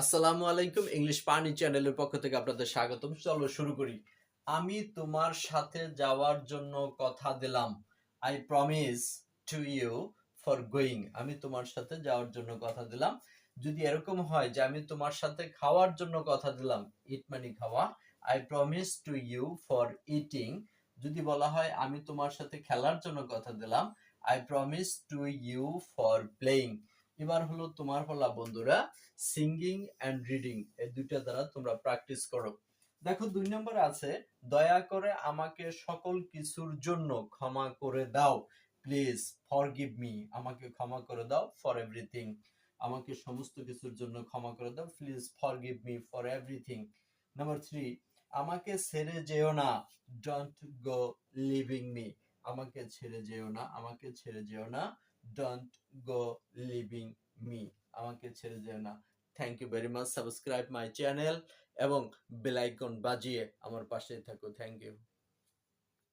আসসালামু আলাইকুম ইংলিশ পানি চ্যানেলের পক্ষ থেকে আপনাদের স্বাগতম। চলো শুরু করি। আমি তোমার সাথে যাওয়ার জন্য কথা দিলাম। I promise to you for going. আমি তোমার সাথে যাওয়ার জন্য কথা দিলাম। যদি এরকম হয় যে আমি তোমার সাথে খাওয়ার জন্য কথা দিলাম, ইট মানে খাওয়া, I promise to you for eating. যদি বলা হয় আমি তোমার সাথে খেলার জন্য কথা দিলাম, I promise to you for playing. এবার হলো তোমার পালা বন্ধুরা। সিঙ্গিং অ্যান্ড রিডিং এই দুইটা দ্বারা তোমরা প্র্যাকটিস করো। দেখো ২ নম্বরে আছে, দয়া করে আমাকে সকল কিছুর জন্য ক্ষমা করে দাও। Please forgive me. আমাকে ক্ষমা করে দাও ফর এভরিথিং। আমাকে সমস্ত কিছুর জন্য ক্ষমা করে দাও। Please forgive me for everything. Number 3, আমাকে ছেড়ে যেও না। Don't go leaving me. আমাকে ছেড়ে যেও না, আমাকে ছেড়ে যেও না। Don't go leaving me. আমাকে ছেড়ে যেও না। Thank you very much. Subscribe my channel এবং বেল আইকন বাজিয়ে আমার পাশে থাকো। Thank you.